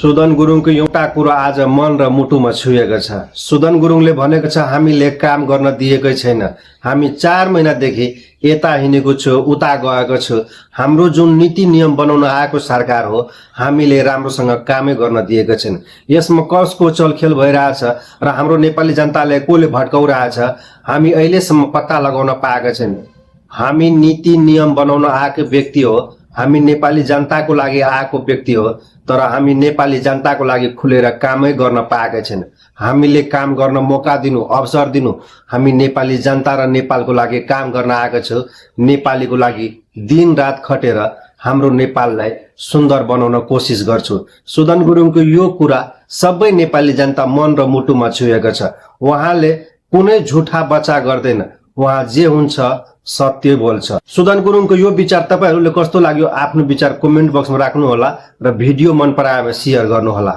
सुदन गुरुङको एउटा कुरो आज मन र मुटुमा छुएको छ। सुदन गुरुङले भनेको छ हामीले काम गर्न दिएकै छैन। हामी 4 महिनादेखि यता हिँडेको छु, उता गएको छु। हाम्रो जुन नीति नियम बनाउन आएको सरकार हो, हामीले राम्रोसँग कामै गर्न दिएको छैन। यसमा कसको चलखेल भइरहेछ र हाम्रो नेपाली जनताले कोले भड्काउरहेछ, हामी अहिलेसम्म पत्ता लगाउन पाएका छैन। हामी नीति नियम बनाउन आएको व्यक्ति हो, हामी नेपाली जनताको लागि आएको व्यक्ति हो, तर हामी नेपाली जनताको लागि खुलेर कामै गर्न पाएका छैन। हामीले काम गर्न मौका दिनु, अवसर दिनु। हामी नेपाली जनता र नेपालको लागि काम गर्न आएका छौँ। नेपालीको लागि दिन रात खटेर हाम्रो नेपाललाई सुन्दर बनाउन कोसिस गर्छु। सुदन गुरुङको यो कुरा सबै नेपाली जनता मन र मुटुमा छुएको छ। उहाँले कुनै झुठा बचा गर्दैन, उहाँ जे हुन्छ सत्य बोल्छ। सुदन गुरुङको यो विचार तपाईहरुले कस्तो लाग्यो आफ्नो विचार कमेन्ट बक्समा राख्नु होला र भिडियो मन पराएमा शेयर गर्नु होला।